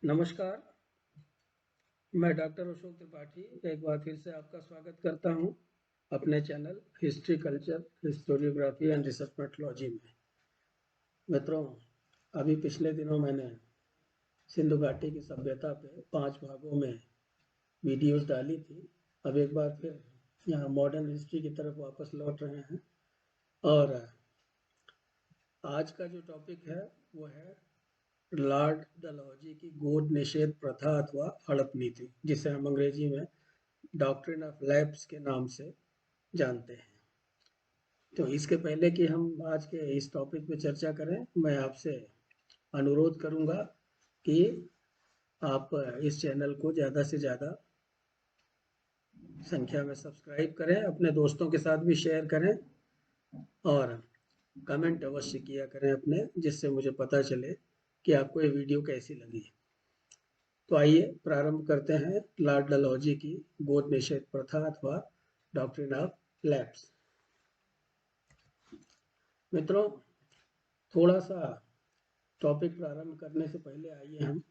नमस्कार, मैं डॉक्टर अशोक त्रिपाठी एक बार फिर से आपका स्वागत करता हूं अपने channel history culture historiography and research methodology में। मित्रों, अभी पिछले दिनों मैंने सिंधु घाटी की सभ्यता पे 5 भागों में वीडियोस डाली थी। अब एक बार फिर यहाँ मॉडर्न हिस्ट्री की तरफ वापस लौट रहे हैं और आज का जो टॉपिक है वो है लॉर्ड डलहौजी की गोद निषेध प्रथा अथवा हड़प नीति, जिसे हम अंग्रेजी में डॉक्ट्रिन ऑफ लैप्स के नाम से जानते हैं। तो इसके पहले कि हम आज के इस टॉपिक पे चर्चा करें, मैं आपसे अनुरोध करूंगा कि आप इस चैनल को ज़्यादा से ज़्यादा संख्या में सब्सक्राइब करें, अपने दोस्तों के साथ भी शेयर करें और कमेंट अवश्य किया करें अपने, जिससे मुझे पता चले कि आपको ये वीडियो कैसी लगी। तो आइए प्रारंभ करते हैं लॉर्ड डलहौजी की गोद निषेध प्रथा अथवा डॉक्ट्रिन ऑफ लैप्स। मित्रों, थोड़ा सा टॉपिक प्रारंभ करने से पहले आइए हम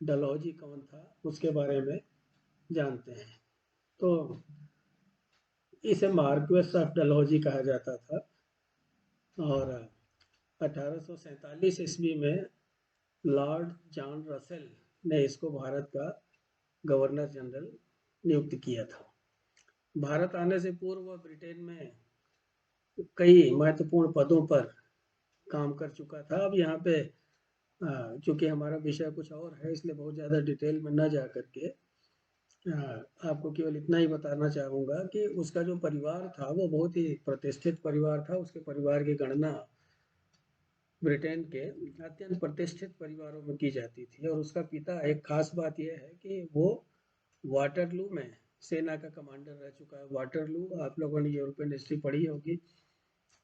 डलहौजी कौन था उसके बारे में जानते हैं। तो इसे मार्क्वेस ऑफ डलहौजी कहा जाता था और 1847 ईस्वी में लॉर्ड जॉन रसेल ने इसको भारत का गवर्नर जनरल नियुक्त किया था। भारत आने से पूर्व वह ब्रिटेन में कई महत्वपूर्ण पदों पर काम कर चुका था। अब यहाँ पे चूंकि हमारा विषय कुछ और है, इसलिए बहुत ज़्यादा डिटेल में न जा करके आपको केवल इतना ही बताना चाहूँगा कि उसका जो परिवार था वो बहुत ही प्रतिष्ठित परिवार था। उसके परिवार की गणना ब्रिटेन के अत्यंत प्रतिष्ठित परिवारों में की जाती थी और उसका पिता, एक खास बात यह है कि वो वाटरलू में सेना का कमांडर रह चुका है। वाटरलू, आप लोगों ने यूरोपियन हिस्ट्री पढ़ी होगी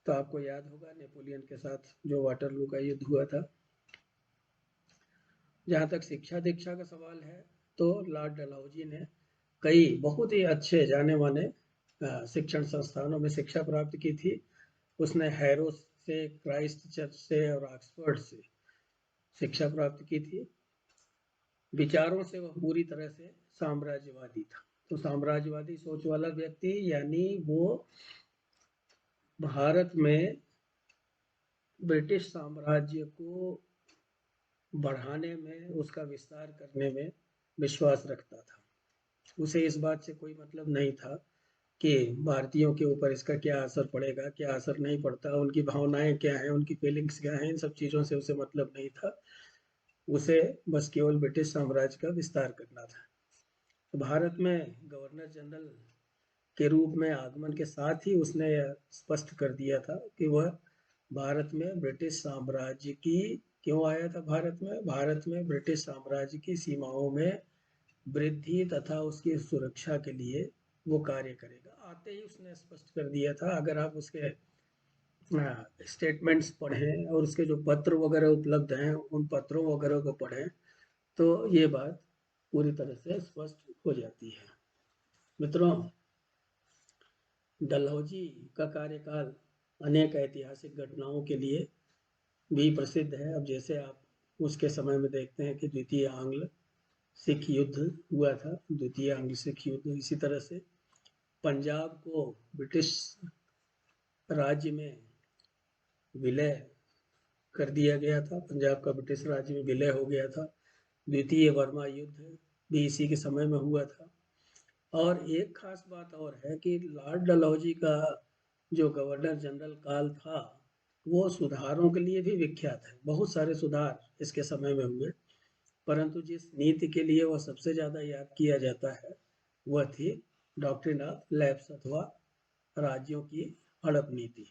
तो आपको याद होगा नेपोलियन के साथ जो वाटरलू का युद्ध हुआ था। जहाँ तक शिक्षा दीक्षा का सवाल है तो लॉर्ड डलहौजी ने कई बहुत ही अच्छे जाने माने शिक्षण संस्थानों में शिक्षा प्राप्त की थी। उसने हैरो से, क्राइस्ट चर्च से और ऑक्सफोर्ड से शिक्षा प्राप्त की थी। विचारों से वह पूरी तरह से साम्राज्यवादी था। तो साम्राज्यवादी सोच वाला व्यक्ति, यानी वो भारत में ब्रिटिश साम्राज्य को बढ़ाने में, उसका विस्तार करने में विश्वास रखता था। उसे इस बात से कोई मतलब नहीं था कि भारतीयों के ऊपर इसका क्या असर पड़ेगा, क्या असर नहीं पड़ता, उनकी भावनाएं क्या हैं, उनकी फीलिंग्स क्या हैं, इन सब चीज़ों से उसे मतलब नहीं था। उसे बस केवल ब्रिटिश साम्राज्य का विस्तार करना था। तो भारत में गवर्नर जनरल के रूप में आगमन के साथ ही उसने यह स्पष्ट कर दिया था कि वह भारत में ब्रिटिश साम्राज्य की, क्यों आया था भारत में ब्रिटिश साम्राज्य की सीमाओं में वृद्धि तथा उसकी सुरक्षा के लिए वो कार्य करेगा। आते ही उसने स्पष्ट कर दिया था। अगर आप उसके स्टेटमेंट्स पढ़ें और उसके जो पत्र वगैरह उपलब्ध हैं उन पत्रों वगैरह को पढ़ें तो ये बात पूरी तरह से स्पष्ट हो जाती है। मित्रों, डलहौजी का कार्यकाल अनेक ऐतिहासिक घटनाओं के लिए भी प्रसिद्ध है। अब जैसे आप उसके समय में देखते हैं कि द्वितीय आंग्ल सिख युद्ध हुआ था, द्वितीय आंग्ल सिख युद्ध। इसी तरह से पंजाब को ब्रिटिश राज्य में विलय कर दिया गया था, पंजाब का ब्रिटिश राज्य में विलय हो गया था। द्वितीय बर्मा युद्ध भी इसी के समय में हुआ था। और एक खास बात और है कि लॉर्ड डलहौजी का जो गवर्नर जनरल काल था वो सुधारों के लिए भी विख्यात है। बहुत सारे सुधार इसके समय में हुए, परंतु जिस नीति के लिए वह सबसे ज़्यादा याद किया जाता है वह थी डॉक्ट्रिन ऑफ लैप्स अथवा राज्यों की हड़प नीति।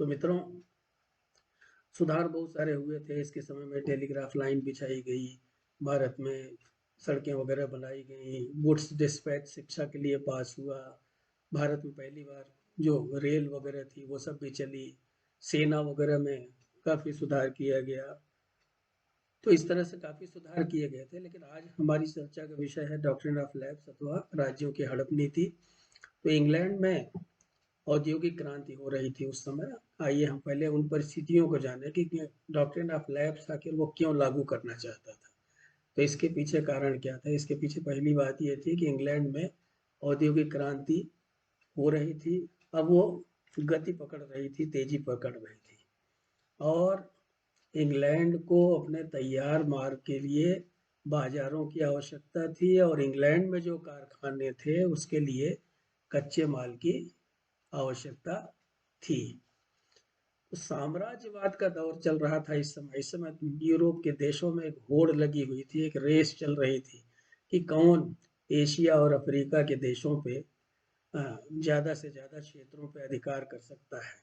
तो मित्रों, सुधार बहुत सारे हुए थे इसके समय में। टेलीग्राफ लाइन बिछाई गई, भारत में सड़कें वगैरह बनाई गई, गुड्स डिस्पैच शिक्षा के लिए पास हुआ, भारत में पहली बार जो रेल वगैरह थी वो सब भी चली, सेना वगैरह में काफ़ी सुधार किया गया। तो इस तरह से काफ़ी सुधार किए गए थे। लेकिन आज हमारी चर्चा का विषय है डॉक्ट्रिन ऑफ लैप्स अथवा राज्यों की हड़प नीति। तो इंग्लैंड में औद्योगिक क्रांति हो रही थी उस समय। आइए हम पहले उन परिस्थितियों को जानें कि डॉक्ट्रिन ऑफ लैप्स आखिर वो क्यों लागू करना चाहता था। तो इसके पीछे कारण क्या था? इसके पीछे पहली बात ये थी कि इंग्लैंड में औद्योगिक क्रांति हो रही थी, अब वो गति पकड़ रही थी, तेजी पकड़ रही थी, और इंग्लैंड को अपने तैयार माल के लिए बाजारों की आवश्यकता थी, और इंग्लैंड में जो कारखाने थे उसके लिए कच्चे माल की आवश्यकता थी। तो साम्राज्यवाद का दौर चल रहा था इस समय यूरोप के देशों में एक होड़ लगी हुई थी, एक रेस चल रही थी कि कौन एशिया और अफ्रीका के देशों पे ज़्यादा से ज़्यादा क्षेत्रों पे अधिकार कर सकता है।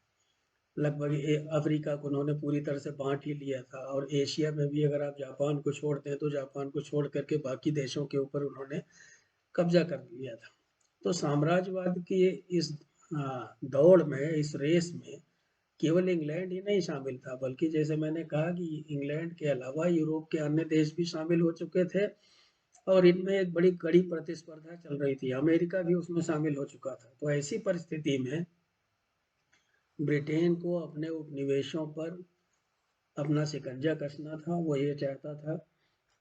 लगभग अफ्रीका को उन्होंने पूरी तरह से बांट ही लिया था, और एशिया में भी अगर आप जापान को छोड़ते हैं तो जापान को छोड़ करके बाकी देशों के ऊपर उन्होंने कब्जा कर लिया था। तो साम्राज्यवाद की इस दौड़ में, इस रेस में केवल इंग्लैंड ही नहीं शामिल था, बल्कि जैसे मैंने कहा कि इंग्लैंड के अलावा यूरोप के अन्य देश भी शामिल हो चुके थे, और इनमें एक बड़ी कड़ी प्रतिस्पर्धा चल रही थी। अमेरिका भी उसमें शामिल हो चुका था। तो ऐसी परिस्थिति में ब्रिटेन को अपने उपनिवेशों पर अपना शिकंजा कसना था। वो ये चाहता था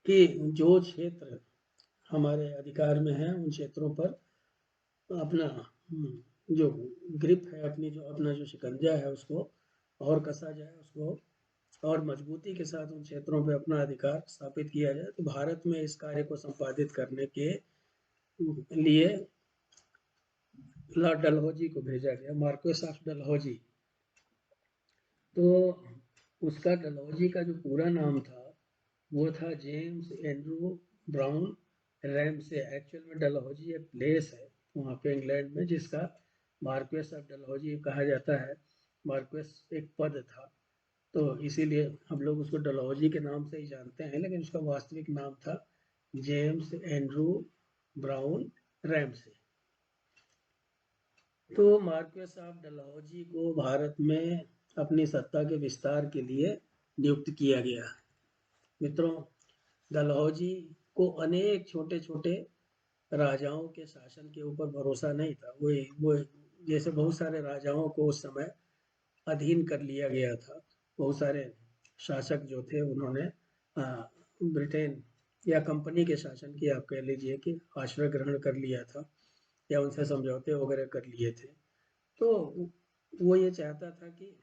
कि जो क्षेत्र हमारे अधिकार में है उन क्षेत्रों पर अपना जो ग्रिप है, अपना जो शिकंजा है उसको और कसा जाए, उसको और मजबूती के साथ उन क्षेत्रों पर अपना अधिकार स्थापित किया जाए। तो भारत में इस कार्य को संपादित करने के लिए लॉर्ड डलहौजी को भेजा गया, मार्क्वेस ऑफ डलहौजी। तो उसका डलहौजी का जो पूरा नाम था वो था James Andrew brown Ramsay. Actual में डलहौजी एक प्लेस है वहाँ पे इंग्लैंड में जिसका मार्क्वेस ऑफ डलहौजी कहा जाता है। मार्क्वेस एक पद था, तो इसीलिए हम लोग उसको डलहौजी के नाम से ही जानते हैं, लेकिन उसका वास्तविक नाम था जेम्स एंड्रू ब्राउन रैमसे। तो मार्क्वेस ऑफ डलहौजी को भारत में अपनी सत्ता के विस्तार के लिए नियुक्त किया गया। मित्रों, डलहौजी को अनेक छोटे छोटे राजाओं के शासन के ऊपर भरोसा नहीं था। वो जैसे बहुत सारे राजाओं को उस समय अधीन कर लिया गया था। बहुत सारे शासक जो थे उन्होंने ब्रिटेन या कंपनी के शासन की, आप कह लीजिए कि आश्रय ग्रहण कर लिया था, या उनसे समझौते वगैरह कर लिए थे। तो वो ये चाहता था कि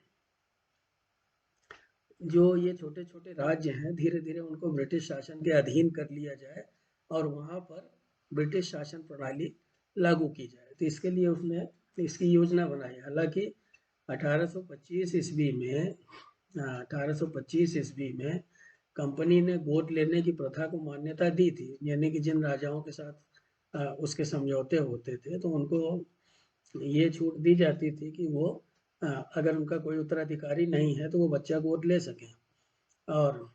जो ये छोटे छोटे राज्य हैं धीरे धीरे उनको ब्रिटिश शासन के अधीन कर लिया जाए और वहाँ पर ब्रिटिश शासन प्रणाली लागू की जाए। तो इसके लिए उसने इसकी योजना बनाई। हालांकि 1825 ईस्वी में 1825 ईस्वी में कंपनी ने गोद लेने की प्रथा को मान्यता दी थी, यानी कि जिन राजाओं के साथ उसके समझौते होते थे तो उनको ये छूट दी जाती थी कि वो अगर उनका कोई उत्तराधिकारी नहीं है तो वो बच्चा गोद ले सकें। और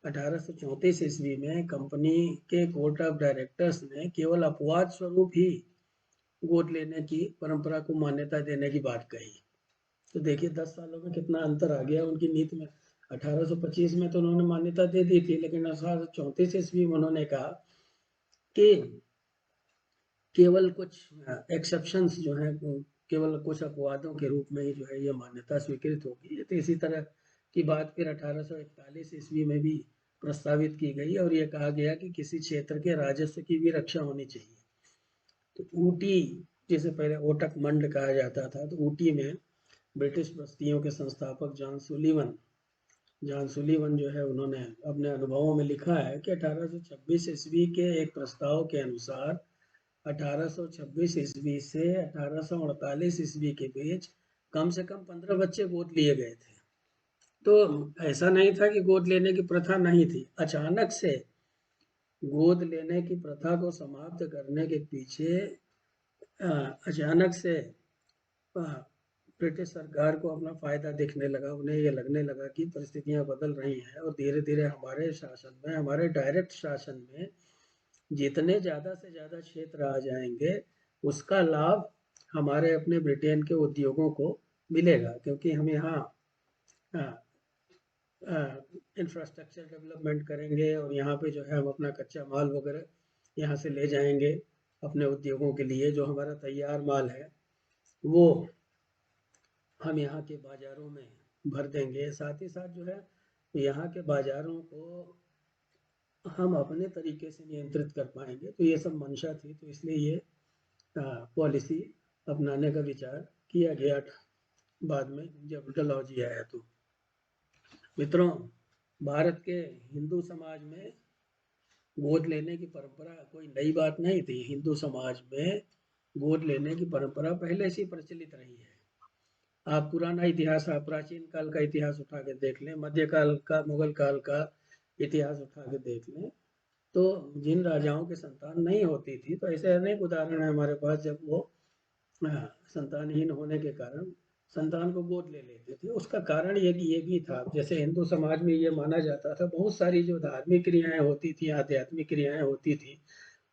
1834 ईस्वी में कंपनी के कोर्ट ऑफ डायरेक्टर्स ने केवल अपवाद स्वरूप ही गोद लेने की परंपरा को मान्यता देने की बात कही। तो देखिए 10 सालों में कितना अंतर आ गया उनकी नीति में। 1825 में तो उन्होंने मान्यता दे दी थी, लेकिन 1834 ईस्वी में उन्होंने कहा कि केवल कुछ एक्सेप्शंस जो हैं, केवल कुछ अपवादों के रूप में ही जो है ये मान्यता स्वीकृत होगी। तो इसी तरह की बात फिर 1841 ईस्वी में भी प्रस्तावित की गई और ये कहा गया कि किसी क्षेत्र के राजस्व की भी रक्षा होनी चाहिए। तो ऊटी, जिसे पहले ओटक मंड कहा जाता था, तो ऊटी में ब्रिटिश बस्तियों के संस्थापक जॉन सुलीवन जो है उन्होंने अपने अनुभवों में लिखा है कि 1826 ईस्वी के एक प्रस्ताव के अनुसार 1826 ईस्वी से 1848 ईस्वी के बीच कम से कम 15 बच्चे गोद लिए गए थे। तो ऐसा नहीं था कि गोद लेने की प्रथा नहीं थी। अचानक से गोद लेने की प्रथा को समाप्त करने के पीछे अचानक से ब्रिटिश सरकार को अपना फायदा दिखने लगा। उन्हें ये लगने लगा कि परिस्थितियां बदल रही हैं और धीरे धीरे हमारे शासन में, हमारे डायरेक्ट शासन में जितने ज़्यादा से ज़्यादा क्षेत्र आ जाएंगे उसका लाभ हमारे अपने ब्रिटेन के उद्योगों को मिलेगा, क्योंकि हम यहाँ इंफ्रास्ट्रक्चर डेवलपमेंट करेंगे और यहाँ पे जो है हम अपना कच्चा माल वगैरह यहाँ से ले जाएंगे अपने उद्योगों के लिए। जो हमारा तैयार माल है वो हम यहाँ के बाज़ारों में भर देंगे। साथ ही साथ जो है यहाँ के बाज़ारों को हम अपने तरीके से नियंत्रित कर पाएंगे। तो ये सब मंशा थी, तो इसलिए ये पॉलिसी अपनाने का विचार किया गया बाद में जब डलहौजी आया। तो मित्रों, भारत के हिंदू समाज में गोद लेने की परंपरा कोई नई बात नहीं थी। हिंदू समाज में गोद लेने की परंपरा पहले से प्रचलित रही है। आप पुराना इतिहास, आप प्राचीन काल का इतिहास उठा के देख लें, मध्यकाल का, मुगल काल का इतिहास उठा के देख लें, तो जिन राजाओं की संतान नहीं होती थी, तो ऐसे अनेक उदाहरण है हमारे पास, जब वो संतानहीन होने के कारण संतान को गोद ले लेते थे। उसका कारण ये भी था, जैसे हिंदू समाज में ये माना जाता था, बहुत सारी जो धार्मिक क्रियाएं होती थी, आध्यात्मिक क्रियाएं होती थी,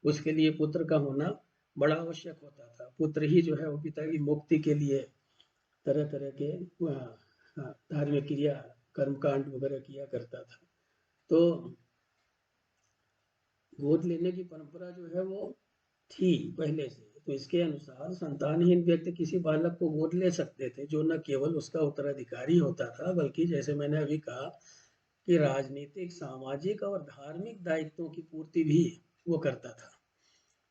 उसके लिए पुत्र का होना बड़ा आवश्यक होता था। पुत्र ही जो है वो पिता की मुक्ति के लिए तरह तरह के धार्मिक क्रिया, कर्मकांड वगैरह किया करता था। तो गोद लेने की परंपरा जो है वो थी पहले से। तो इसके अनुसार संतानहीन व्यक्ति किसी बालक को गोद ले सकते थे, जो न केवल उसका उत्तराधिकारी होता था, बल्कि जैसे मैंने अभी कहा कि राजनीतिक, सामाजिक और धार्मिक दायित्वों की पूर्ति भी वो करता था,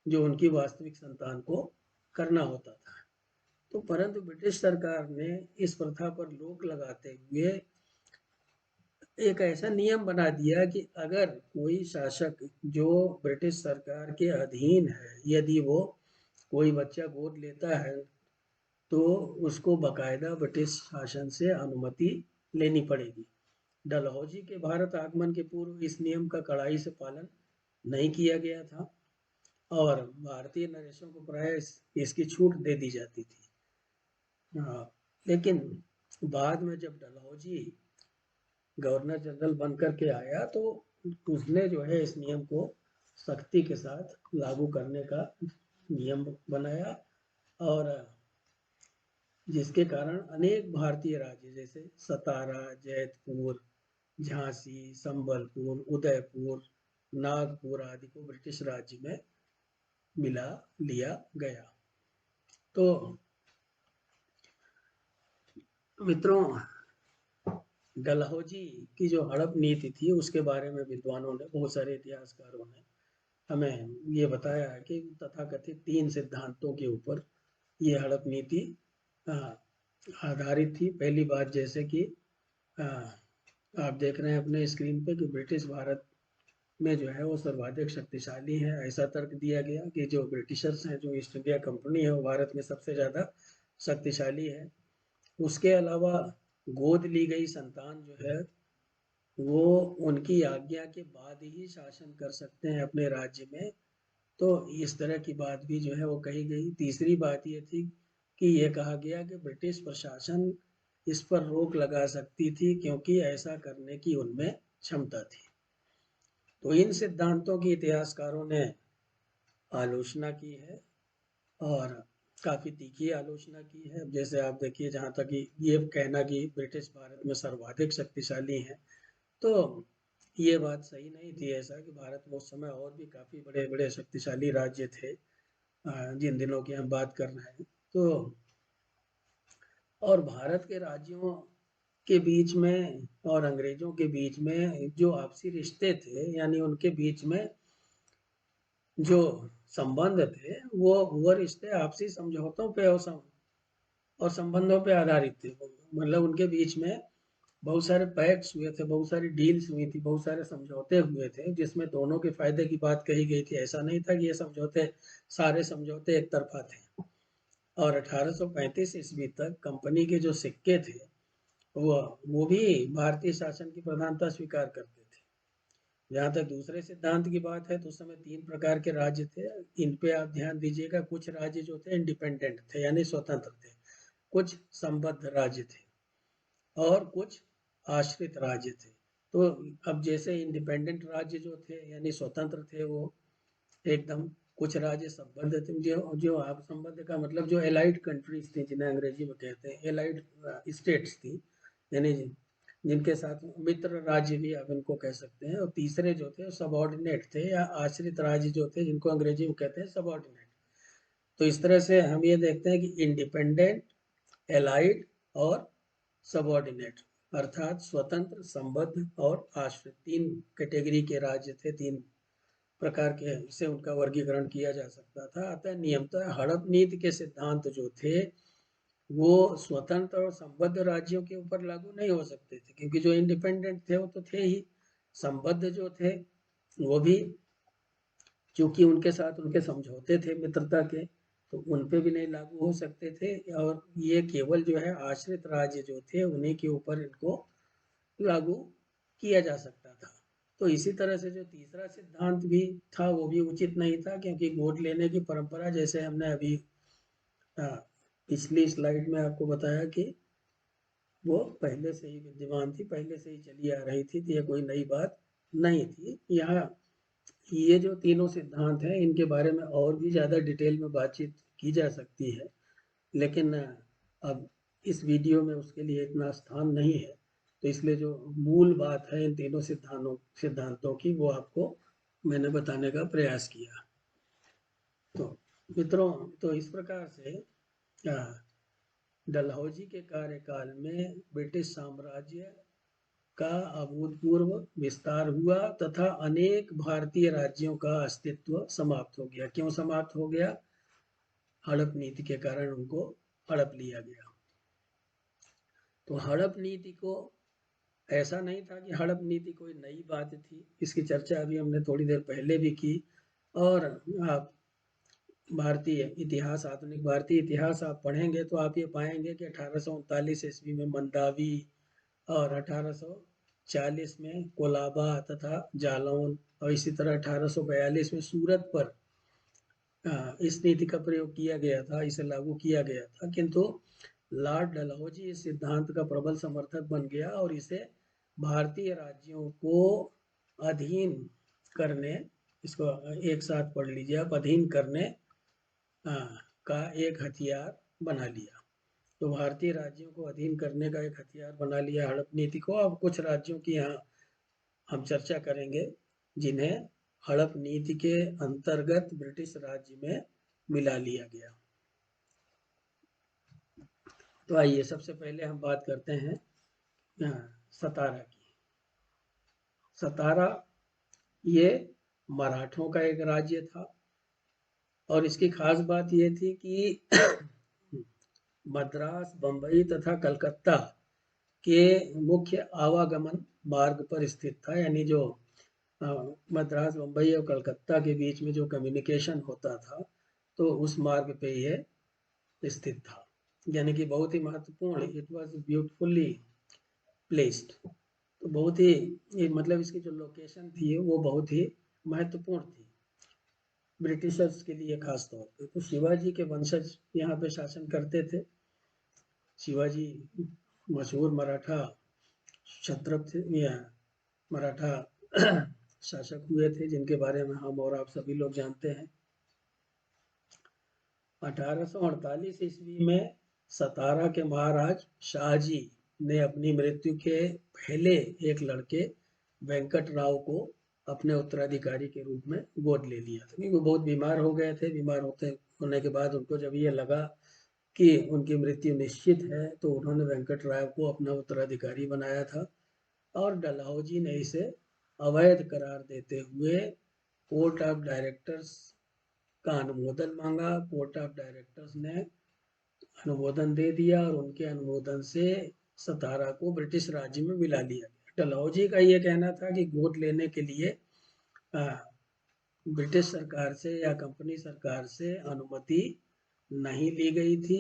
जो उनकी वास्तविक संतान को करना होता था। तो परंतु ब्रिटिश सरकार ने इस प्रथा पर रोक लगाते हुए एक ऐसा नियम बना दिया कि अगर कोई शासक जो ब्रिटिश सरकार के अधीन है, यदि वो कोई बच्चा गोद लेता है, तो उसको बकायदा ब्रिटिश शासन से अनुमति लेनी पड़ेगी। डलहौजी के भारत आगमन के पूर्व इस नियम का कड़ाई से पालन नहीं किया गया था, और भारतीय नरेशों को प्राय इसकी छूट दे दी जाती थी। लेकिन बाद में जब डलहौजी गवर्नर जनरल बनकर के आया, तो उसने जो है इस नियम को सख्ती के साथ लागू करने का नियम बनाया, और जिसके कारण अनेक भारतीय राज्य जैसे सतारा, जैतपुर, झांसी, संबलपुर, उदयपुर, नागपुर आदि को ब्रिटिश राज्य में मिला लिया गया। तो मित्रों, डलहौजी की जो हड़प नीति थी, उसके बारे में विद्वानों ने, बहुत सारे इतिहासकारों ने हमें ये बताया है कि तथाकथित 3 सिद्धांतों के ऊपर ये हड़प नीति आधारित थी। पहली बात, जैसे कि आप देख रहे हैं अपने स्क्रीन पे कि ब्रिटिश भारत में जो है वो सर्वाधिक शक्तिशाली है। ऐसा तर्क दिया गया कि जो ब्रिटिशर्स हैं, जो ईस्ट इंडिया कंपनी है, वो भारत में सबसे ज़्यादा शक्तिशाली है। उसके अलावा गोद ली गई संतान जो है वो उनकी आज्ञा के बाद ही शासन कर सकते हैं अपने राज्य में। तो इस तरह की बात भी जो है वो कही गई। तीसरी बात ये थी कि ये कहा गया कि ब्रिटिश प्रशासन इस पर रोक लगा सकती थी, क्योंकि ऐसा करने की उनमें क्षमता थी। तो इन सिद्धांतों की इतिहासकारों ने आलोचना की है, और काफ़ी तीखी आलोचना की है। जैसे आप देखिए, जहाँ तक ये कहना कि ब्रिटिश भारत में सर्वाधिक शक्तिशाली हैं, तो ये बात सही नहीं थी। ऐसा कि भारत में उस समय और भी काफ़ी बड़े बड़े शक्तिशाली राज्य थे, जिन दिनों की हम बात कर रहे हैं। तो और भारत के राज्यों के बीच में और अंग्रेजों के बीच में जो आपसी रिश्ते थे, यानी उनके बीच में जो संबंध थे, वो रिश्ते आपसी समझौतों पे और संबंधों पे आधारित थे। मतलब उनके बीच में बहुत सारे पैक्ट्स हुए थे, बहुत सारी डील्स हुई थी, बहुत सारे समझौते हुए थे, जिसमें दोनों के फायदे की बात कही गई थी। ऐसा नहीं था कि ये समझौते, सारे समझौते एक तरफा थे। और 1835 ईस्वी तक कंपनी के जो सिक्के थे, वो भी भारतीय शासन की प्रधानता स्वीकार करते थे। जहाँ तक दूसरे सिद्धांत की बात है, तो उस समय 3 प्रकार के राज्य थे। इन पे आप ध्यान दीजिएगा। कुछ राज्य जो थे इंडिपेंडेंट थे, यानी स्वतंत्र थे। कुछ संबद्ध राज्य थे, और कुछ आश्रित राज्य थे। तो अब जैसे इंडिपेंडेंट राज्य जो थे, यानी स्वतंत्र थे, वो एकदम। कुछ राज्य संबद्ध थे, जो आप संबद्ध का मतलब जो एलाइड कंट्रीज थी, जिन्हें अंग्रेजी में कहते हैं एलाइड स्टेट्स थी, यानी जिनके साथ मित्र राज्य भी आप इनको कह सकते हैं। और तीसरे जो थे सबऑर्डिनेट थे, या आश्रित राज्य जो थे, जिनको अंग्रेजी में कहते हैं सबऑर्डिनेट। तो इस तरह से हम ये देखते हैं कि इंडिपेंडेंट, एलाइड और सबऑर्डिनेट, अर्थात स्वतंत्र, संबद्ध और आश्रित, 3 कैटेगरी के राज्य थे, 3 प्रकार के से उनका वर्गीकरण किया जा सकता था। अतः नियमतः हड़प नीति के सिद्धांत जो थे वो स्वतंत्र और संबद्ध राज्यों के ऊपर लागू नहीं हो सकते थे, क्योंकि जो इंडिपेंडेंट थे वो तो थे ही। संबद्ध जो थे वो भी क्योंकि उनके साथ उनके समझौते थे मित्रता के, तो उन पे भी नहीं लागू हो सकते थे। और ये केवल जो है आश्रित राज्य जो थे उन्हीं के ऊपर इनको लागू किया जा सकता था। तो इसी तरह से जो तीसरा सिद्धांत भी था वो भी उचित नहीं था, क्योंकि गोद लेने की परंपरा, जैसे हमने अभी पिछली स्लाइड में आपको बताया कि वो पहले से ही विद्यमान थी, पहले से ही चली आ रही थी, तो ये कोई नई बात नहीं थी। यहाँ ये जो तीनों सिद्धांत हैं इनके बारे में और भी ज़्यादा डिटेल में बातचीत की जा सकती है, लेकिन अब इस वीडियो में उसके लिए इतना स्थान नहीं है, तो इसलिए जो मूल बात है इन तीनों सिद्धांतों की वो आपको मैंने बताने का प्रयास किया। तो मित्रों, तो इस प्रकार से डलहौजी के कार्यकाल में ब्रिटिश साम्राज्य का अभूतपूर्व विस्तार हुआ तथा अनेक भारतीय राज्यों का अस्तित्व समाप्त हो गया। क्यों समाप्त हो गया? हड़प नीति के कारण उनको हड़प लिया गया। तो हड़प नीति को ऐसा नहीं था कि हड़प नीति कोई नई बात थी, इसकी चर्चा अभी हमने थोड़ी देर पहले भी की। और आप भारतीय इतिहास, आधुनिक भारतीय इतिहास आप पढ़ेंगे तो आप ये पाएंगे कि 1839 ईस्वी में मंदावी और 1840 में कोलाबा तथा जालौन, और इसी तरह 1842 में सूरत पर इस नीति का प्रयोग किया गया था, इसे लागू किया गया था। किंतु लॉर्ड डलहौजी इस सिद्धांत का प्रबल समर्थक बन गया और इसे भारतीय राज्यों को अधीन करने, इसको एक साथ पढ़ लीजिए आप, अधीन करने का एक हथियार बना लिया। तो भारतीय राज्यों को अधीन करने का एक हथियार बना लिया हड़प नीति को। अब कुछ राज्यों की यहाँ हम चर्चा करेंगे जिन्हें हड़प नीति के अंतर्गत ब्रिटिश राज्य में मिला लिया गया। तो आइए सबसे पहले हम बात करते हैं सतारा की। सतारा ये मराठों का एक राज्य था और इसकी खास बात यह थी कि मद्रास, बंबई तथा कलकत्ता के मुख्य आवागमन मार्ग पर स्थित था। यानी जो मद्रास, बंबई और कलकत्ता के बीच में जो कम्युनिकेशन होता था तो उस मार्ग पे यह स्थित था, यानी कि बहुत ही महत्वपूर्ण, इट वाज ब्यूटीफुली प्लेस्ड। तो बहुत ही मतलब इसकी जो लोकेशन थी वो बहुत ही महत्वपूर्ण थी ब्रिटिशर्स के लिए खास तौर पे। तो शिवाजी के वंशज यहाँ पे शासन करते थे। शिवाजी मशहूर मराठा छत्रपति या मराठा शासक हुए थे, जिनके बारे में हम और आप सभी लोग जानते हैं। 1848 ईस्वी में सतारा के महाराज शाहजी ने अपनी मृत्यु के पहले एक लड़के वेंकट राव को अपने उत्तराधिकारी के रूप में गोद ले लिया था, क्योंकि वो बहुत बीमार हो गए थे। बीमार होने के बाद उनको जब ये लगा कि उनकी मृत्यु निश्चित है तो उन्होंने वेंकट राव को अपना उत्तराधिकारी बनाया था। और डलहौजी ने इसे अवैध करार देते हुए कोर्ट ऑफ डायरेक्टर्स का अनुमोदन मांगा। कोर्ट ऑफ डायरेक्टर्स ने अनुमोदन दे दिया और उनके अनुमोदन से सतारा को ब्रिटिश राज्य में मिला लिया गया। डलहौजी का ये कहना था कि गोद लेने के लिए ब्रिटिश सरकार से या कंपनी सरकार से अनुमति नहीं ली गई थी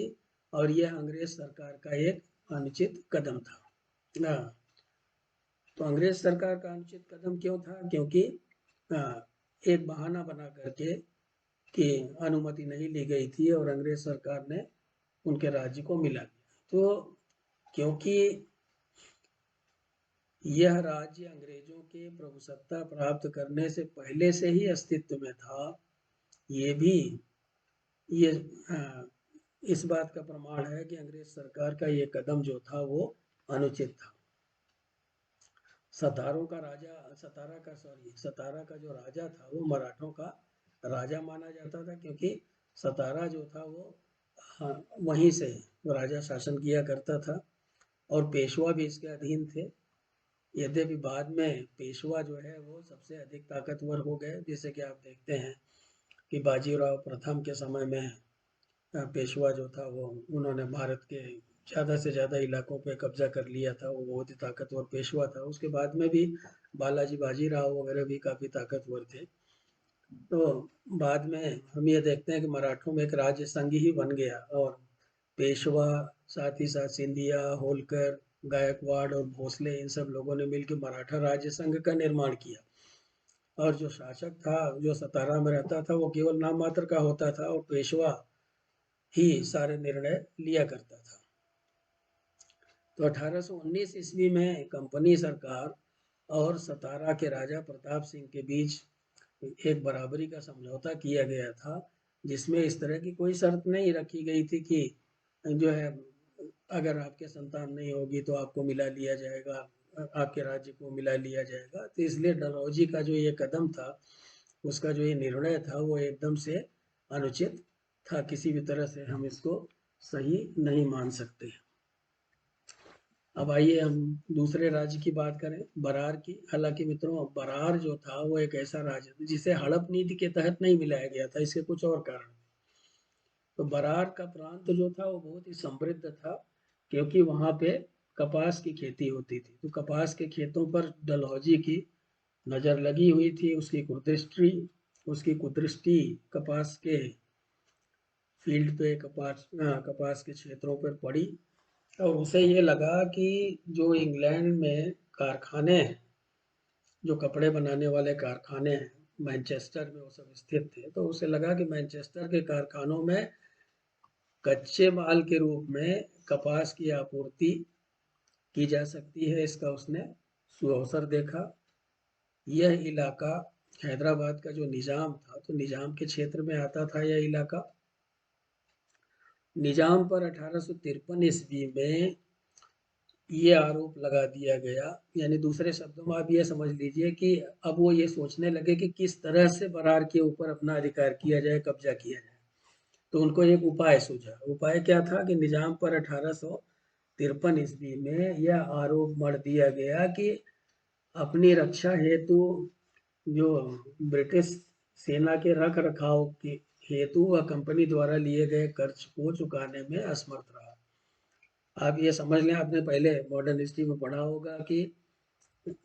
और यह अंग्रेज सरकार का एक अनुचित कदम था। तो अंग्रेज सरकार का अनुचित कदम क्यों था? क्योंकि एक बहाना बना करके कि अनुमति नहीं ली गई थी और अंग्रेज सरकार ने उनके राज्य को मिला दिया। तो क्योंकि यह राज्य अंग्रेजों के प्रभुसत्ता प्राप्त करने से पहले से ही अस्तित्व में था, ये भी ये इस बात का प्रमाण है कि अंग्रेज सरकार का ये कदम जो था वो अनुचित था। सतारा का जो राजा था वो मराठों का राजा माना जाता था, क्योंकि सतारा जो था वो वहीं से वो राजा शासन किया करता था। और पेशवा भी इसके अधीन थे। यद्यपि बाद में पेशवा जो है वो सबसे अधिक ताकतवर हो गए, जैसे कि आप देखते हैं कि बाजीराव प्रथम के समय में पेशवा जो था वो उन्होंने भारत के ज़्यादा से ज़्यादा इलाकों पे कब्जा कर लिया था, वो बहुत ही ताकतवर पेशवा था। उसके बाद में भी बालाजी बाजीराव वगैरह भी काफ़ी ताकतवर थे। तो बाद में हम ये देखते हैं कि मराठों में एक राज्य संघ ही बन गया, और पेशवा, साथ ही साथ सिंधिया, होलकर, गायकवाड़ और भोसले, इन सब लोगों ने मिलकर मराठा राज्य संघ का निर्माण किया। और जो शासक था, जो सतारा में रहता था, वो केवल नाम मात्र का होता था और पेशवा ही सारे निर्णय लिया करता था। तो 1819 ईस्वी में कंपनी सरकार और सतारा के राजा प्रताप सिंह के बीच एक बराबरी का समझौता किया गया था, जिसमें इस तरह की कोई शर्त नहीं रखी गई थी कि जो है अगर आपके संतान नहीं होगी तो आपको मिला लिया जाएगा, आपके राज्य को मिला लिया जाएगा। तो इसलिए डलहौजी का जो ये कदम था, उसका जो ये निर्णय था, वो एकदम से अनुचित था। किसी भी तरह से हम इसको सही नहीं मान सकते। अब आइए हम दूसरे राज्य की बात करें, बरार की। हालांकि मित्रों, बरार जो था वो एक ऐसा राज्य था जिसे हड़प नीति के तहत नहीं मिलाया गया था। इसके कुछ और कारण। तो बरार का प्रांत जो था वो बहुत ही समृद्ध था, क्योंकि वहाँ पे कपास की खेती होती थी। तो कपास के खेतों पर डलहौजी की नज़र लगी हुई थी। उसकी कुदृष्टि कपास के फील्ड पे, कपास के क्षेत्रों पर पड़ी, और उसे ये लगा कि जो इंग्लैंड में कारखाने हैं, जो कपड़े बनाने वाले कारखाने हैं, मैनचेस्टर में वो सब स्थित थे, तो उसे लगा कि मैनचेस्टर के कारखानों में कच्चे माल के रूप में कपास की आपूर्ति की जा सकती है। इसका उसने सुअवसर देखा। यह इलाका हैदराबाद का जो निजाम था, तो निजाम के क्षेत्र में आता था यह इलाका। निजाम पर 1853 ईस्वी में ये आरोप लगा दिया गया, यानी दूसरे शब्दों में आप ये समझ लीजिए कि अब वो ये सोचने लगे कि किस तरह से बरार के ऊपर अपना अधिकार किया जाए, कब्जा किया जाए। तो उनको एक उपाय सूझा। उपाय क्या था कि निजाम पर 1853 ईस्वी में यह आरोप मढ़ दिया गया कि अपनी रक्षा हेतु जो ब्रिटिश सेना के रख रखाव के हेतु वह कंपनी द्वारा लिए गए कर्ज को चुकाने में असमर्थ रहा। आप ये समझ लें, आपने पहले मॉडर्न हिस्ट्री में पढ़ा होगा कि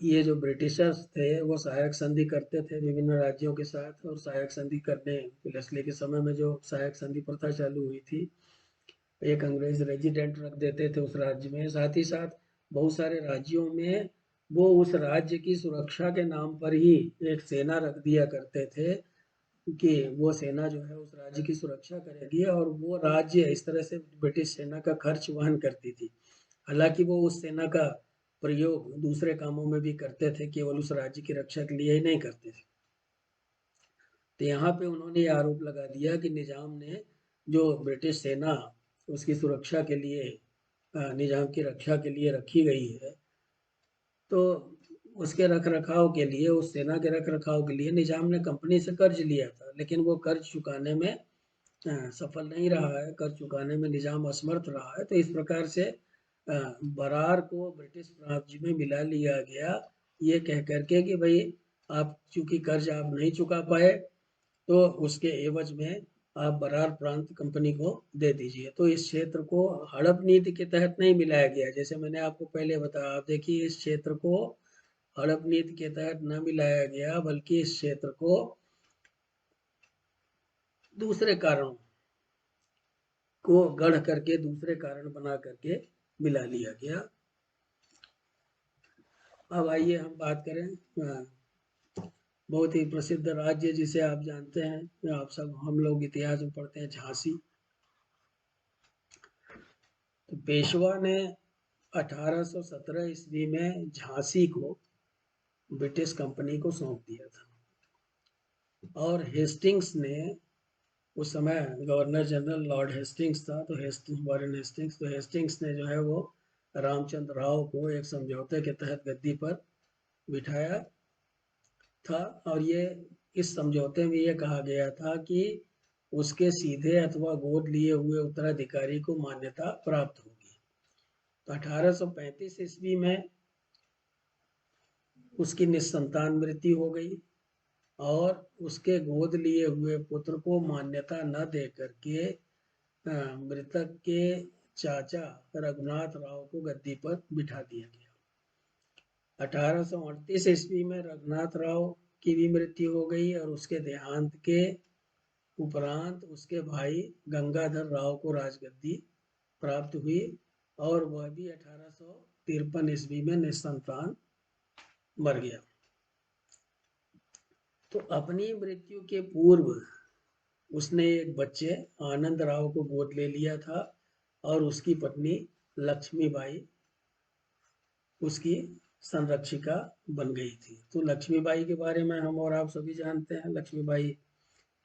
ये जो ब्रिटिशर्स थे वो सहायक संधि करते थे विभिन्न राज्यों के साथ, और सहायक संधि करने लेस्ले के समय में जो सहायक संधि प्रथा चालू हुई थी, एक अंग्रेज रेजिडेंट रख देते थे उस राज्य में। साथ ही साथ बहुत सारे राज्यों में वो उस राज्य की सुरक्षा के नाम पर ही एक सेना रख दिया करते थे कि वो सेना जो है उस राज्य की सुरक्षा करेगी, और वो राज्य इस तरह से ब्रिटिश सेना का खर्च वहन करती थी। हालांकि वो उस सेना का प्रयोग दूसरे कामों में भी करते थे, केवल उस राज्य की रक्षा के लिए ही नहीं करते थे। तो यहाँ पे उन्होंने ये आरोप लगा दिया कि निजाम ने जो ब्रिटिश सेना उसकी सुरक्षा के लिए, निजाम की रक्षा के लिए रखी गई है, तो उसके रख रखाव के लिए, उस सेना के रख रखाव के लिए निजाम ने कंपनी से कर्ज लिया था, लेकिन वो कर्ज चुकाने में सफल नहीं रहा है। कर्ज चुकाने में निजाम असमर्थ रहा है। तो इस प्रकार से बरार को ब्रिटिश राज्य में मिला लिया गया, ये कह करके कि भाई आप चूंकि कर्ज आप नहीं चुका पाए, तो उसके एवज में आप बरार प्रांत कंपनी को दे दीजिए। तो इस क्षेत्र को हड़प नीति के तहत नहीं मिलाया गया, जैसे मैंने आपको पहले बताया। आप देखिए, इस क्षेत्र को हड़प नीति के तहत न मिलाया गया, बल्कि इस क्षेत्र को दूसरे कारणों को गढ़ करके, दूसरे कारण बना करके मिला लिया गया। अब आइए हम बात करें बहुत ही प्रसिद्ध राज्य जिसे आप जानते हैं, आप सब, हम लोग इतिहास में पढ़ते हैं, झांसी। तो पेशवा ने 1817 ईस्वी में झांसी को ब्रिटिश कंपनी को सौंप दिया था, और हेस्टिंग्स ने, उस समय गवर्नर जनरल लॉर्ड हेस्टिंग्स था, तो हेस्टिंग्स ने जो है वो रामचंद्र राव को एक समझौते के तहत गद्दी पर बिठाया था। और ये, इस समझौते में ये कहा गया था कि उसके सीधे अथवा गोद लिए हुए उत्तराधिकारी को मान्यता प्राप्त होगी। 1835 ईस्वी में उसकी निस्संतान मृत्यु हो गई और उसके गोद लिए हुए पुत्र को मान्यता न दे करके मृतक के चाचा रघुनाथ राव को गद्दी पर बिठा दिया गया। 1838 ईस्वी में रघुनाथ राव की भी मृत्यु हो गई और उसके देहांत के उपरांत उसके भाई गंगाधर राव को राजगद्दी प्राप्त हुई और वह भी 1853 ईस्वी में निस्संतान मर गया। तो अपनी मृत्यु के पूर्व उसने एक बच्चे आनंद राव को गोद ले लिया था और उसकी पत्नी लक्ष्मीबाई उसकी संरक्षिका बन गई थी। तो लक्ष्मीबाई के बारे में हम और आप सभी जानते हैं। लक्ष्मीबाई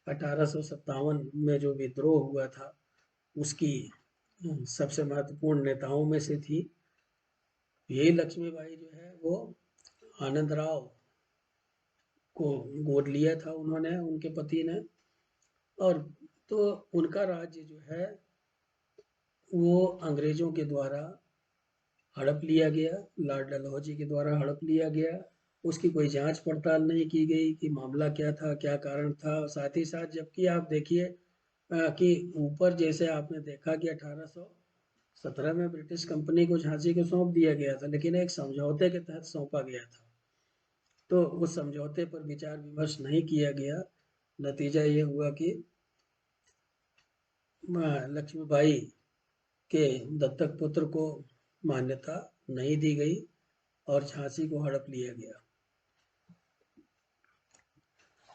1857 में जो विद्रोह हुआ था उसकी सबसे महत्वपूर्ण नेताओं में से थी। यही लक्ष्मीबाई जो है वो आनंद राव को गोद लिया था उन्होंने, उनके पति ने, और तो उनका राज्य जो है वो अंग्रेजों के द्वारा हड़प लिया गया, लॉर्ड डलहौजी के द्वारा हड़प लिया गया। उसकी कोई जांच पड़ताल नहीं की गई कि मामला क्या था, क्या कारण था। साथ ही साथ जबकि आप देखिए कि ऊपर जैसे आपने देखा कि 1817 में ब्रिटिश कंपनी को झांसी को सौंप दिया गया था, लेकिन एक समझौते के तहत सौंपा गया था। तो उस समझौते पर विचार विमर्श नहीं किया गया। नतीजा ये हुआ कि लक्ष्मीबाई के दत्तक पुत्र को मान्यता नहीं दी गई और झांसी को हड़प लिया गया।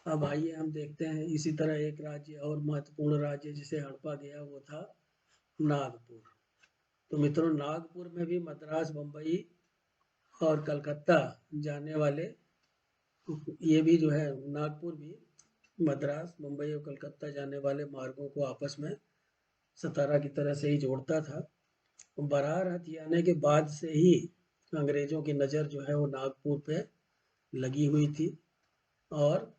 अब आइए हम देखते हैं इसी तरह एक राज्य और महत्वपूर्ण राज्य जिसे हड़पा गया वो था नागपुर। तो मित्रों, नागपुर में भी मद्रास, बम्बई और कलकत्ता जाने वाले, ये भी जो है नागपुर भी मद्रास, मुंबई और कलकत्ता जाने वाले मार्गों को आपस में सतारा की तरह से ही जोड़ता था। बरार हथियाने के बाद से ही अंग्रेजों की नज़र जो है वो नागपुर पे लगी हुई थी और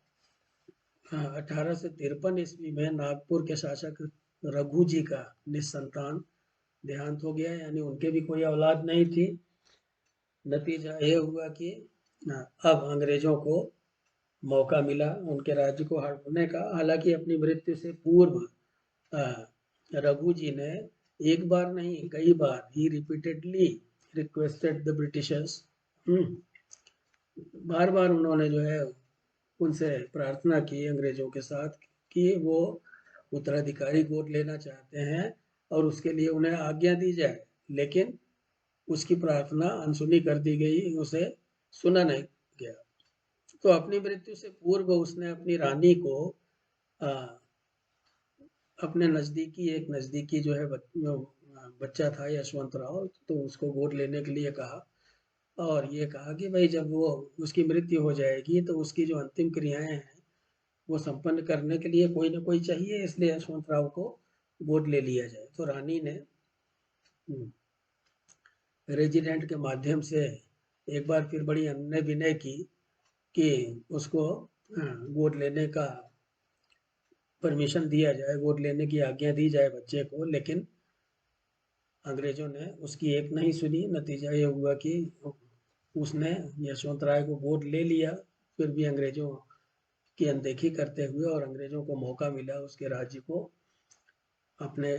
1853 ईस्वी में नागपुर के शासक रघु जी का निस्संतान देहांत हो गया, यानी उनके भी कोई औलाद नहीं थी। नतीजा ये हुआ कि अब अंग्रेजों को मौका मिला उनके राज्य को हड़पने का। हालांकि अपनी मृत्यु से पूर्व रघु जी ने एक बार नहीं कई बार ही रिपीटेडली रिक्वेस्टेड द ब्रिटिशर्स, बार बार उन्होंने जो है उनसे प्रार्थना की अंग्रेजों के साथ कि वो उत्तराधिकारी गोद लेना चाहते हैं और उसके लिए उन्हें आज्ञा दी जाए, लेकिन उसकी प्रार्थना अनसुनी कर दी गई, उसे सुना नहीं गया। तो अपनी मृत्यु से पूर्व उसने अपनी रानी को अपने एक नज़दीकी जो है बच्चा था यशवंत राव, तो उसको गोद लेने के लिए कहा और ये कहा कि भाई जब वो उसकी मृत्यु हो जाएगी तो उसकी जो अंतिम क्रियाएं हैं वो संपन्न करने के लिए कोई ना कोई चाहिए, इसलिए यशवंत राव को गोद ले लिया जाए। तो रानी ने रेजिडेंट के माध्यम से एक बार फिर बड़ी अनुनय विनय की कि उसको गोद लेने का परमिशन दिया जाए, गोद लेने की आज्ञा दी जाए बच्चे को, लेकिन अंग्रेजों ने उसकी एक नहीं सुनी। नतीजा ये हुआ कि उसने यशवंत राय को गोद ले लिया, फिर भी अंग्रेजों की अनदेखी करते हुए, और अंग्रेजों को मौका मिला उसके राज्य को अपने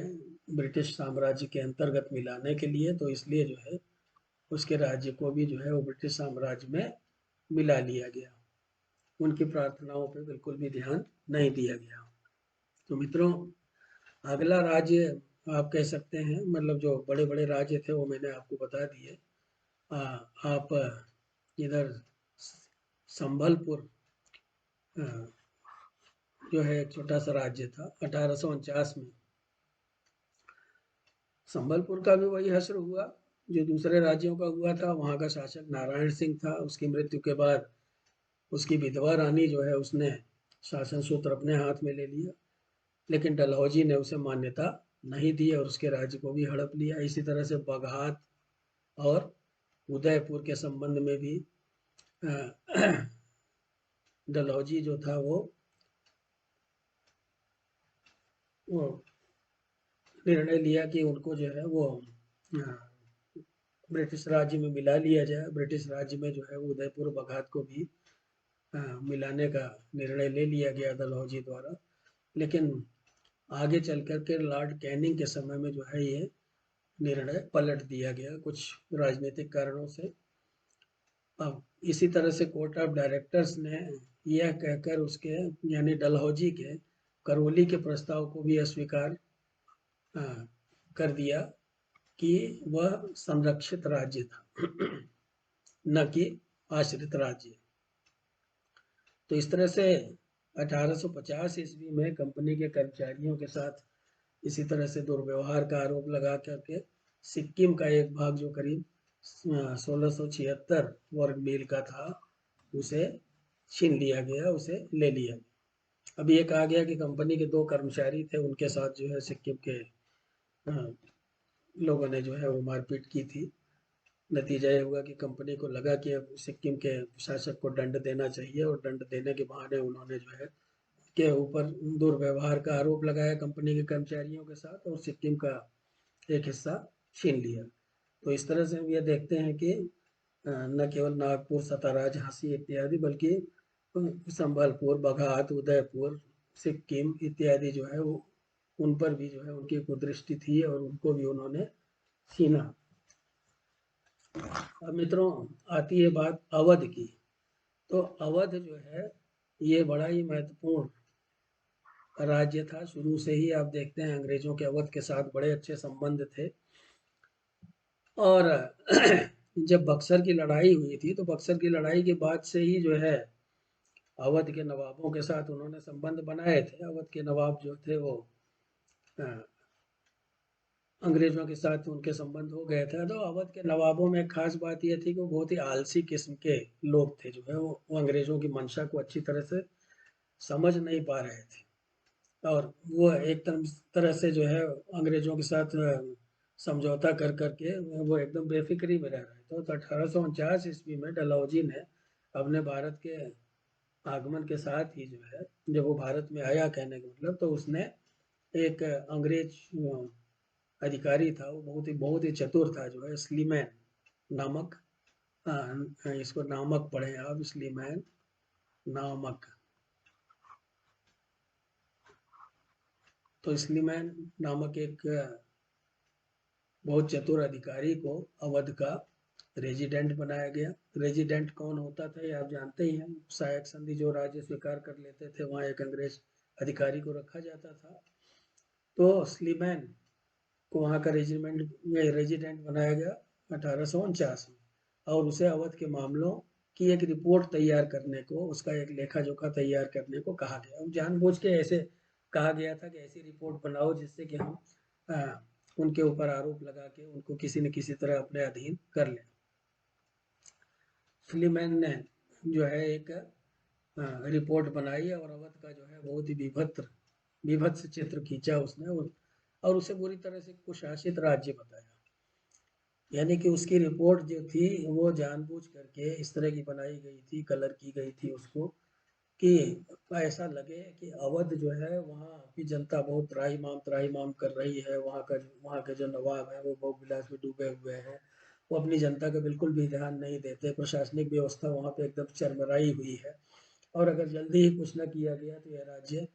ब्रिटिश साम्राज्य के अंतर्गत मिलाने के लिए, तो इसलिए जो है उसके राज्य को भी जो है वो ब्रिटिश साम्राज्य में मिला लिया गया। उनकी प्रार्थनाओं पे बिल्कुल भी ध्यान नहीं दिया गया। तो मित्रों, अगला राज्य आप कह सकते हैं, मतलब जो बड़े बड़े राज्य थे वो मैंने आपको बता दिए। आप इधर संबलपुर जो है एक छोटा सा राज्य था 1849 में। संबलपुर का भी वही हश्र हुआ जो दूसरे राज्यों का हुआ था। वहाँ का शासक नारायण सिंह था। उसकी मृत्यु के बाद उसकी विधवा रानी जो है उसने शासन सूत्र अपने हाथ में ले लिया, लेकिन डलहौजी ने उसे मान्यता नहीं दी और उसके राज्य को भी हड़प लिया। इसी तरह से बगहात और उदयपुर के संबंध में भी डलहौजी जो था वो निर्णय लिया कि उनको जो है वो ब्रिटिश राज्य में मिला लिया जाए। ब्रिटिश राज्य में जो है वो उदयपुर बघात को भी मिलाने का निर्णय ले लिया गया डलहौजी द्वारा। लेकिन आगे चल कर के लॉर्ड कैनिंग के समय में जो है ये निर्णय पलट दिया गया कुछ राजनीतिक कारणों से। अब इसी तरह से कोर्ट ऑफ डायरेक्टर्स ने यह कहकर उसके यानी डलहौजी के करौली के प्रस्ताव को भी अस्वीकार कर दिया कि वह संरक्षित राज्य था न कि आश्रित राज्य। तो इस तरह से 1850 ईस्वी में कंपनी के कर्मचारियों के साथ इसी तरह से दुर्व्यवहार का आरोप लगा करके सिक्किम का एक भाग जो करीब 1676 वर्ग मील का था उसे छीन लिया गया, उसे ले लिया गया। अब ये कहा गया कि कंपनी के 2 कर्मचारी थे, उनके साथ जो है सिक्किम के लोगों ने जो है वो मारपीट की थी। नतीजा ये हुआ कि कंपनी को लगा कि अब सिक्किम के शासक को दंड देना चाहिए और दंड देने के बहाने उन्होंने जो है के ऊपर दुर्व्यवहार का आरोप लगाया कंपनी के कर्मचारियों के साथ और सिक्किम का एक हिस्सा छीन लिया। तो इस तरह से हम ये देखते हैं कि न केवल नागपुर, सतारा, झांसी इत्यादि बल्कि संबलपुर, बघात, उदयपुर, सिक्किम इत्यादि जो है वो उन पर भी जो है उनकी कुदृष्टि थी और उनको भी उन्होंने छीना। अब मित्रों आती है बात अवध की। तो अवध जो है ये बड़ा ही महत्वपूर्ण राज्य था। शुरू से ही आप देखते हैं अंग्रेजों के अवध के साथ बड़े अच्छे संबंध थे। और जब बक्सर की लड़ाई हुई थी तो बक्सर की लड़ाई के बाद से ही जो है अवध के नवाबों के साथ उन्होंने संबंध बनाए थे। अवध के नवाब जो थे वो अंग्रेजों के साथ उनके संबंध हो गए थे। तो अवध के नवाबों में खास बात यह थी कि वो बहुत ही आलसी किस्म के लोग थे, जो है वो अंग्रेजों की मंशा को अच्छी तरह से समझ नहीं पा रहे थे और वो एक तरह से जो है अंग्रेजों के साथ समझौता कर करके वो एकदम बेफिक्री में रह रहे थे। तो 1849 ईस्वी में डलहौजी ने अपने भारत के आगमन के साथ ही जो है जब वो भारत में आया, कहने का मतलब, तो उसने एक अंग्रेज अधिकारी था, वो बहुत ही चतुर था, जो है स्लीमैन नामक, इसको नामक पढ़े आप, स्लीमैन नामक। तो स्लीमैन नामक एक बहुत चतुर अधिकारी को अवध का रेजिडेंट बनाया गया। रेजिडेंट कौन होता था ये आप जानते ही हैं। सहायक संधि जो राज्य स्वीकार कर लेते थे वहाँ एक अंग्रेज अधिकारी को रखा जाता था। तो स्लीमैन को वहाँ का रेजिडेंट बनाया गया 1849 में और उसे अवध के मामलों की एक रिपोर्ट तैयार करने को, उसका एक लेखा जोखा तैयार करने को कहा गया। और जानबूझ के ऐसे कहा गया था कि ऐसी रिपोर्ट बनाओ जिससे कि हम उनके ऊपर आरोप लगा के उनको किसी न किसी तरह अपने अधीन कर लें। स्लीमैन ने जो है एक रिपोर्ट बनाई और अवध का जो है बहुत ही विभत्स चित्र खींचा उसने और उसे पूरी तरह से कुशासित राज्य बताया। यानी कि उसकी रिपोर्ट जो थी वो जानबूझ करके इस तरह की बनाई गई थी, कलर की गई थी उसको, कि ऐसा लगे कि अवध जो है वहाँ की जनता बहुत त्राहिमाम कर रही है। वहाँ के जो नवाब है वो भोग विलास में डूबे हुए हैं, वो अपनी जनता का बिल्कुल भी ध्यान नहीं देते। प्रशासनिक व्यवस्था वहाँ पे एकदम चरमराई हुई है और अगर जल्दी ही कुछ न किया गया तो यह राज्य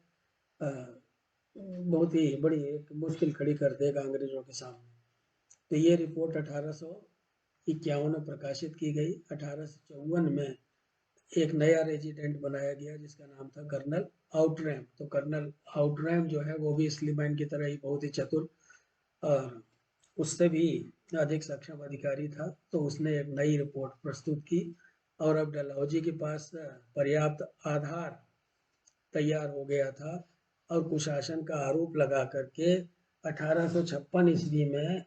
बहुत ही बड़ी एक मुश्किल खड़ी कर देगा अंग्रेजों के सामने। तो ये रिपोर्ट 1851 में प्रकाशित की गई। 1854 में एक नया रेजिडेंट बनाया गया जिसका नाम था कर्नल आउटरैम। तो कर्नल आउटरैम जो है वो भी स्लीमैन की तरह ही बहुत ही चतुर और उससे भी अधिक सक्षम अधिकारी था। तो उसने एक नई रिपोर्ट प्रस्तुत की और अब डलहौजी के पास पर्याप्त आधार तैयार हो गया था और कुशासन का आरोप लगा करके 1856 ईस्वी में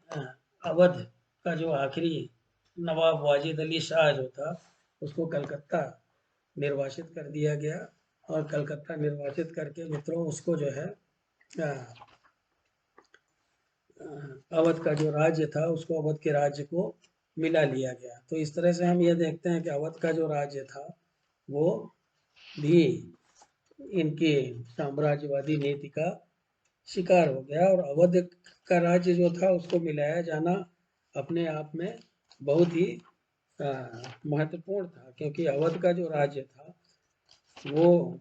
अवध का जो आखिरी नवाब वाजिद अली शाह जो था उसको कलकत्ता निर्वासित कर दिया गया और कलकत्ता निर्वासित करके मित्रों उसको जो है अवध का जो राज्य था उसको अवध के राज्य को मिला लिया गया। तो इस तरह से हम ये देखते हैं कि अवध का जो राज्य था वो भी इनकी साम्राज्यवादी नीति का शिकार हो गया और अवध का राज्य जो था उसको मिलाया जाना अपने आप में बहुत ही महत्वपूर्ण था, क्योंकि अवध का जो राज्य था वो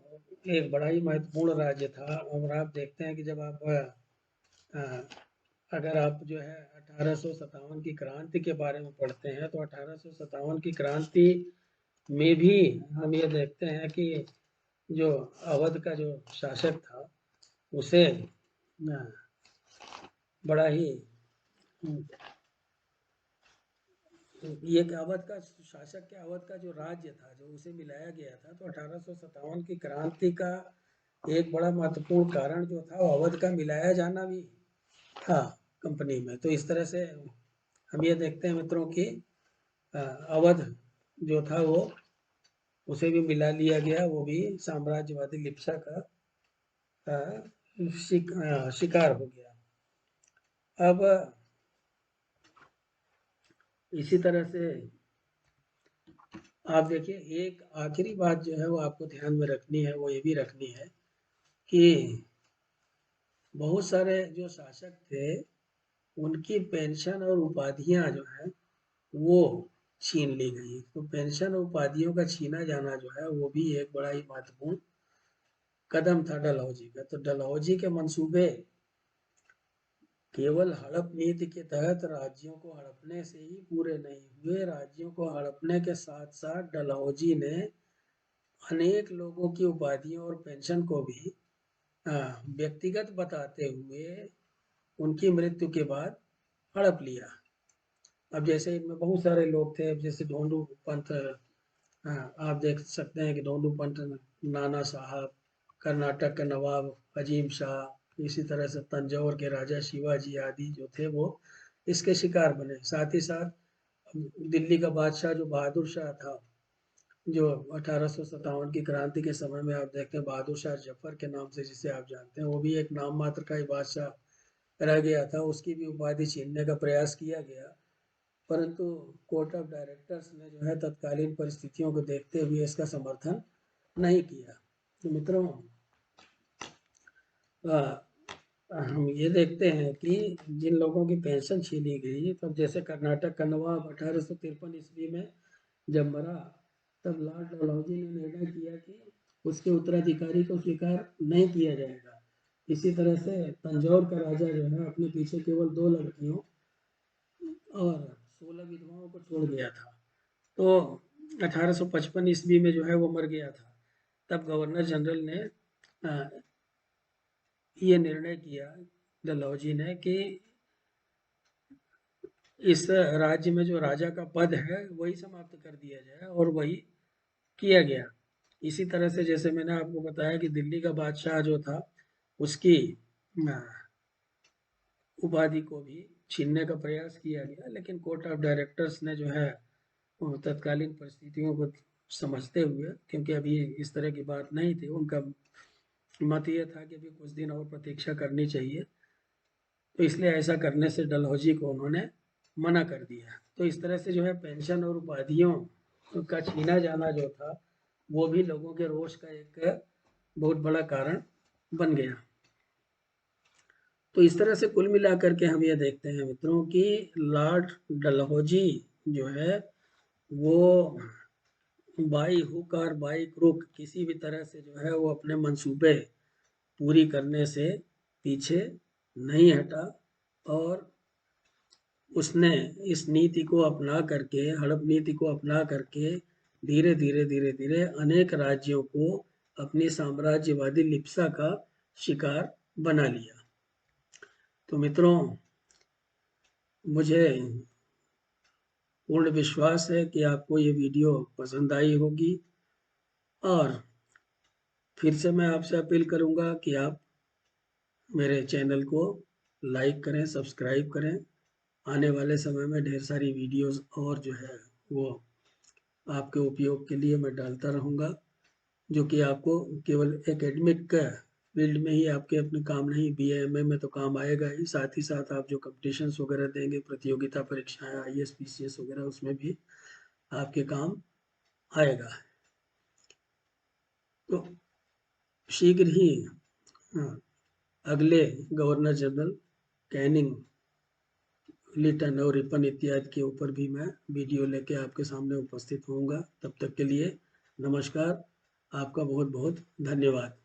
एक बड़ा ही महत्वपूर्ण राज्य था। और आप देखते हैं कि जब आप अगर आप जो है 1857 की क्रांति के बारे में पढ़ते हैं, तो 1857 की क्रांति में भी हम ये देखते हैं कि जो अवध का जो शासक था उसे बड़ा ही ये कि अवध का शासक के अवध का जो राज्य था जो उसे मिलाया गया था, तो 1857 की क्रांति का एक बड़ा महत्वपूर्ण कारण जो था वो अवध का मिलाया जाना भी था कंपनी में। तो इस तरह से हम ये देखते हैं मित्रों की अवध जो था वो उसे भी मिला लिया गया, वो भी साम्राज्यवादी लिप्सा का शिकार हो गया। अब इसी तरह से आप देखिए, एक आखिरी बात जो है वो आपको ध्यान में रखनी है, वो ये भी रखनी है कि बहुत सारे जो शासक थे उनकी पेंशन और उपाधियां जो है वो छीन ली गई। तो पेंशन और उपाधियों का छीना जाना जो है वो भी एक बड़ा ही महत्वपूर्ण कदम था डलहौजी का। तो डलहौजी के मंसूबे केवल हड़प नीति के तहत राज्यों को हड़पने से ही पूरे नहीं हुए। राज्यों को हड़पने के साथ साथ डलहौजी ने अनेक लोगों की उपाधियों और पेंशन को भी व्यक्तिगत बताते हुए उनकी मृत्यु के बाद हड़प लिया। अब जैसे इनमें बहुत सारे लोग थे, जैसे ढोंडू पंत, आप देख सकते हैं कि ढोंडू पंत, नाना साहब, कर्नाटक के नवाब अजीम शाह, इसी तरह से तंजौर के राजा शिवाजी आदि जो थे वो इसके शिकार बने। साथ ही साथ दिल्ली का बादशाह जो बहादुर शाह था, जो 1857 की क्रांति के समय में आप देखते हैं बहादुर शाह जफर के नाम से जिसे आप जानते हैं, वो भी एक नाम मात्र का ही बादशाह रह गया था। उसकी भी उपाधि छीनने का प्रयास किया गया, परंतु कोर्ट ऑफ डायरेक्टर्स ने जो है तत्कालीन परिस्थितियों को देखते हुए इसका समर्थन नहीं किया। तो मित्रों, हम ये देखते हैं कि जिन लोगों की पेंशन छीनी गई, तब जैसे कर्नाटक का नवाब 1853 ईस्वी में जब मरा, तब लॉर्ड डलहौजी ने निर्णय किया कि उसके उत्तराधिकारी को स्वीकार नहीं किया जाएगा। इसी तरह से तंजौर का राजा जो है अपने पीछे केवल 2 लड़कियों और 16 विधवाओं को छोड़ गया था। तो 1855 ईस्वी में जो है वो मर गया था। तब गवर्नर जनरल ने ये निर्णय किया डलहौजी ने कि इस राज्य में जो राजा का पद है वही समाप्त कर दिया जाए, और वही किया गया। इसी तरह से जैसे मैंने आपको बताया कि दिल्ली का बादशाह जो था उसकी उपाधि को भी छीनने का प्रयास किया गया, लेकिन कोर्ट ऑफ डायरेक्टर्स ने जो है तत्कालीन परिस्थितियों को समझते हुए, क्योंकि अभी इस तरह की बात नहीं थी, उनका मत ये था कि अभी कुछ दिन और प्रतीक्षा करनी चाहिए, तो इसलिए ऐसा करने से डलहौजी को उन्होंने मना कर दिया। तो इस तरह से जो है पेंशन और उपाधियों का छीना जाना जो था वो भी लोगों के रोष का एक बहुत बड़ा कारण बन गया। तो इस तरह से कुल मिलाकर के हम ये देखते हैं मित्रों कि लॉर्ड डलहौजी जो है वो बाई हुक और बाई क्रुक किसी भी तरह से जो है वो अपने मंसूबे पूरी करने से पीछे नहीं हटा, और उसने इस नीति को अपना करके, हड़प नीति को अपना करके धीरे धीरे धीरे धीरे अनेक राज्यों को अपनी साम्राज्यवादी लिप्सा का शिकार बना लिया। तो मित्रों, मुझे पूर्ण विश्वास है कि आपको ये वीडियो पसंद आई होगी, और फिर से मैं आपसे अपील करूंगा कि आप मेरे चैनल को लाइक करें, सब्सक्राइब करें। आने वाले समय में ढेर सारी वीडियोस और जो है वो आपके उपयोग के लिए मैं डालता रहूँगा, जो कि आपको केवल एकेडमिक फील्ड में ही आपके अपने काम नहीं, BA MA में तो काम आएगा ही, साथ ही साथ आप जो कॉम्पिटिशन्स वगैरह देंगे, प्रतियोगिता परीक्षाएं IAS PCS वगैरह, उसमें भी आपके काम आएगा। तो शीघ्र ही अगले गवर्नर जनरल कैनिंग लिटन और रिपन इत्यादि के ऊपर भी मैं वीडियो लेके आपके सामने उपस्थित होऊंगा। तब तक के लिए नमस्कार, आपका बहुत बहुत धन्यवाद।